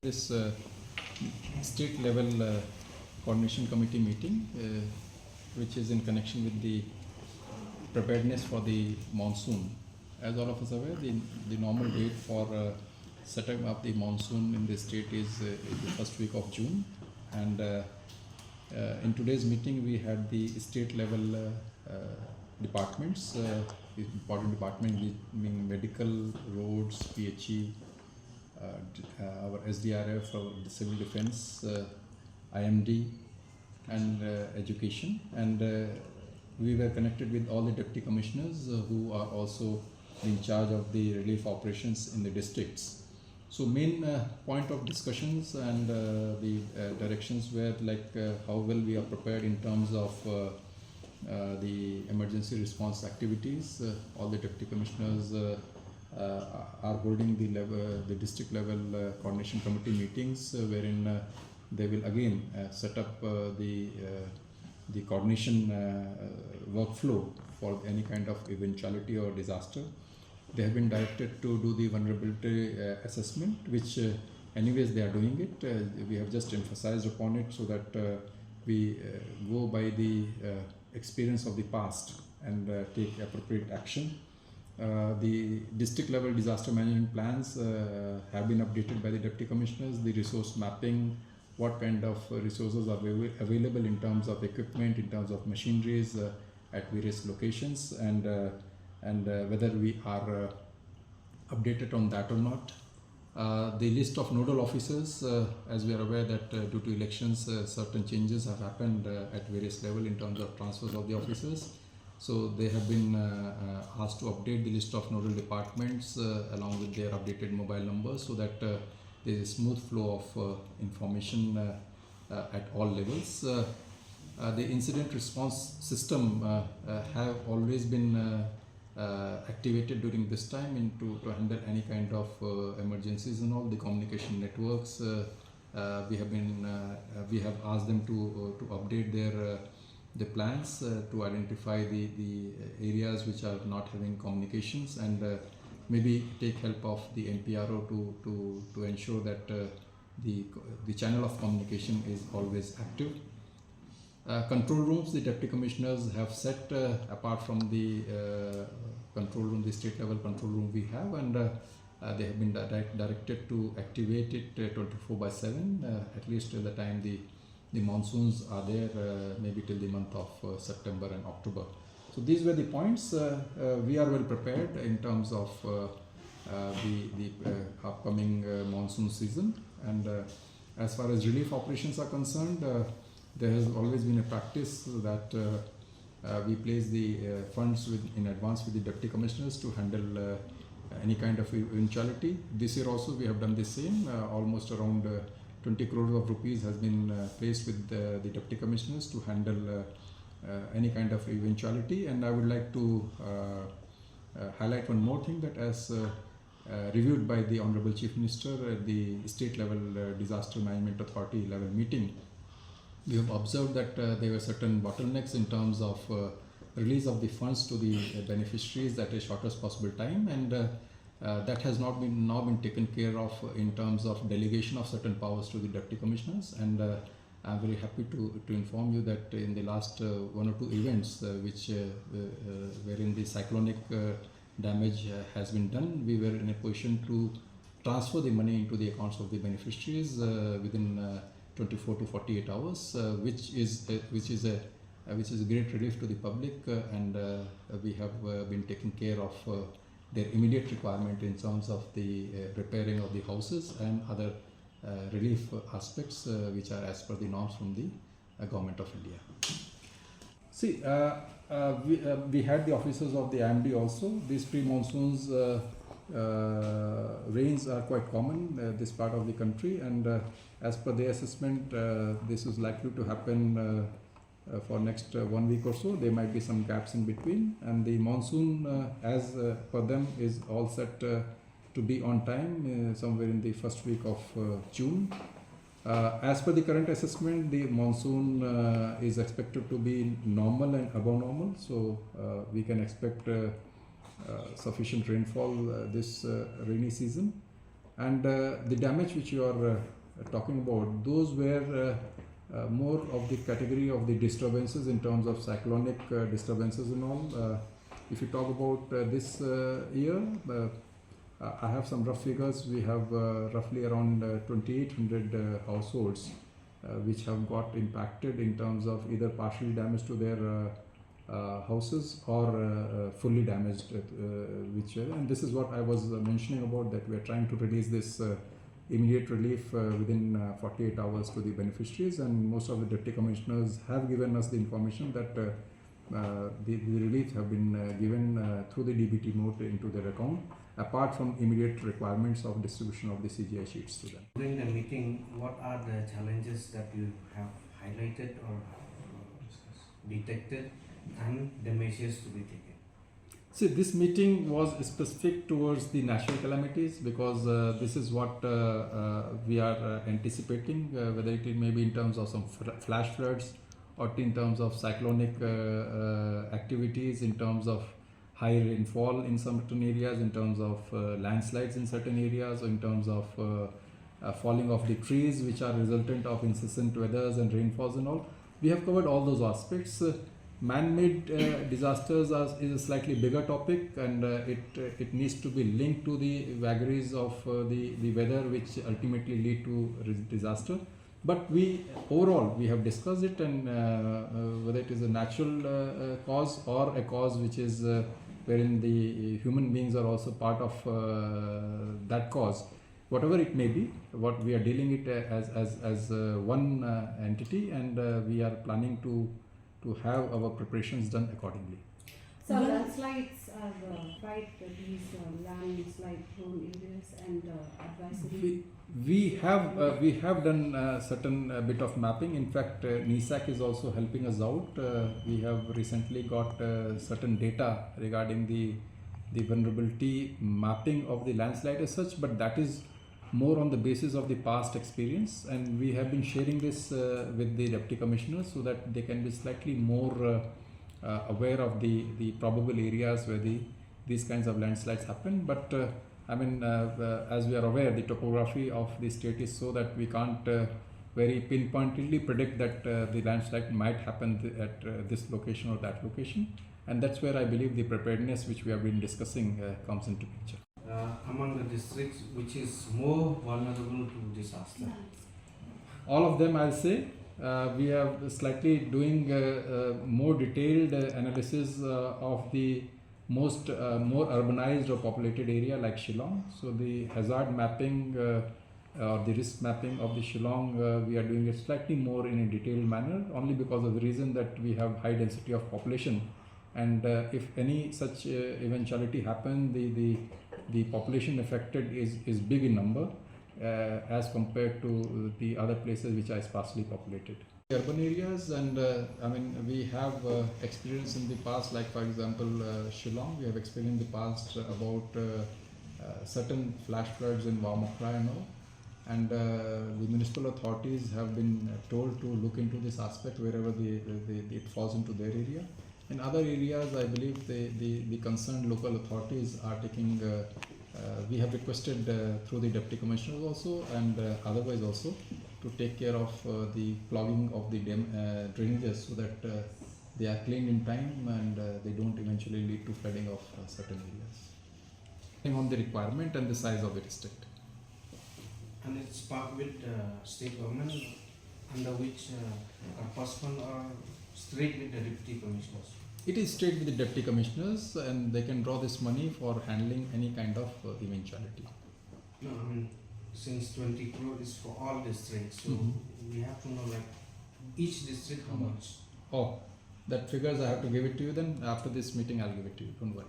This state level coordination committee meeting, which is in connection with the preparedness for the monsoon. As all of us are aware, the normal date for setting up the monsoon in the state is the first week of June, and in today's meeting we had the state level departments, important departments being medical, roads, PHE, our SDRF, our civil defense, IMD, and education. And we were connected with all the deputy commissioners who are also in charge of the relief operations in the districts. So main point of discussions and the directions were like how well we are prepared in terms of the emergency response activities. All the deputy commissioners are holding the district level coordination committee meetings, wherein they will again set up the coordination workflow for any kind of eventuality or disaster. They have been directed to do the vulnerability assessment, which anyways they are doing it. We have just emphasized upon it so that we go by the experience of the past and take appropriate action. The district level disaster management plans have been updated by the deputy commissioners. The resource mapping, what kind of resources are available in terms of equipment, in terms of machineries at various locations, and whether we are updated on that or not. The list of nodal officers, as we are aware that due to elections certain changes have happened at various levels in terms of transfers of the officers. So they have been asked to update the list of nodal departments along with their updated mobile numbers, so that there is a smooth flow of information at all levels. The incident response system have always been activated during this time to handle any kind of emergencies and all. The communication networks, we have asked them to update the plans to identify the areas which are not having communications, and maybe take help of the NPRO to ensure that the channel of communication is always active. Control rooms, the deputy commissioners have set apart from the control room, the state level control room we have, and they have been directed to activate it 24/7 at least till the time the monsoons are there, maybe till the month of September and October. So these were the points. We are well prepared in terms of the upcoming monsoon season, and as far as relief operations are concerned, there has always been a practice that we place the funds in advance with the deputy commissioners to handle any kind of eventuality. This year also we have done the same. Almost around 20 crores of rupees has been placed with the deputy commissioners to handle any kind of eventuality. And I would like to highlight one more thing, that as reviewed by the Honorable Chief Minister at the state level disaster management authority level meeting, we have observed that there were certain bottlenecks in terms of release of the funds to the beneficiaries at a shortest possible time, and that has not been taken care of in terms of delegation of certain powers to the deputy commissioners. And I'm very happy to inform you that in the last one or two events wherein the cyclonic damage has been done, we were in a position to transfer the money into the accounts of the beneficiaries within 24 to 48 hours, which is a great relief to the public, and we have been taking care of their immediate requirement in terms of the repairing of the houses and other relief aspects which are as per the norms from the Government of India. See, we had the officers of the IMD also. These pre-monsoons rains are quite common this part of the country, and as per the assessment, this is likely to happen for next 1 week or so. There might be some gaps in between, and the monsoon as per them is all set to be on time somewhere in the first week of June. As per the current assessment, the monsoon is expected to be normal and above normal, so we can expect sufficient rainfall this rainy season. And the damage which you are talking about, those were more of the category of the disturbances in terms of cyclonic disturbances and all. If you talk about this year, I have some rough figures. We have roughly around 2,800 households which have got impacted in terms of either partially damaged to their houses or fully damaged, and this is what I was mentioning about, that we are trying to release this immediate relief within 48 hours to the beneficiaries, and most of the deputy commissioners have given us the information that the relief have been given through the DBT note into their account, apart from immediate requirements of distribution of the CGI sheets to them. During the meeting, what are the challenges that you have highlighted or detected, and the measures to be taken? See, this meeting was specific towards the natural calamities, because this is what we are anticipating, whether it may be in terms of some flash floods or in terms of cyclonic activities, in terms of high rainfall in certain areas, in terms of landslides in certain areas, or in terms of falling of the trees which are resultant of incessant weathers and rainfalls and all. We have covered all those aspects. Man-made disasters is a slightly bigger topic, and it needs to be linked to the vagaries of the weather, which ultimately lead to disaster. But overall we have discussed it, and whether it is a natural cause or a cause which is wherein the human beings are also part of that cause, whatever it may be, what we are dealing it as one entity, and we are planning to have our preparations done accordingly. So landslides are quite these landslide prone areas, and advisory. We have done certain bit of mapping. In fact, NISAC is also helping us out. We have recently got certain data regarding the vulnerability mapping of the landslide as such, but that is more on the basis of the past experience, and we have been sharing this with the deputy commissioners so that they can be slightly more aware of the probable areas where these kinds of landslides happen. But as we are aware, the topography of the state is so that we can't very pinpointedly predict that the landslide might happen at this location or that location, and that's where I believe the preparedness which we have been discussing comes into picture. Among the districts, which is more vulnerable to disaster? All of them, I'll say. We are slightly doing more detailed analysis of the more urbanized or populated area like Shillong. So the hazard mapping or the risk mapping of the Shillong, we are doing it slightly more in a detailed manner, only because of the reason that we have high density of population, and if any such eventuality happen, the population affected is big in number as compared to the other places which are sparsely populated. Urban areas, and we have experience in the past, like for example Shillong, we have experienced in the past about certain flash floods in Meghalaya and all, and the municipal authorities have been told to look into this aspect wherever it falls into their area. In other areas, I believe the concerned local authorities are taking, we have requested through the deputy commissioners also and otherwise also to take care of the clogging of the drainages so that they are cleaned in time and they don't eventually lead to flooding of certain areas. Depending on the requirement and the size of the district. And it's part with state government, under which person or straight with the deputy commissioners? It is straight with the deputy commissioners, and they can draw this money for handling any kind of eventuality. No, since 20 crore is for all districts, so we have to know like each district how much. Oh, that figures I have to give it to you then. After this meeting I'll give it to you, don't worry.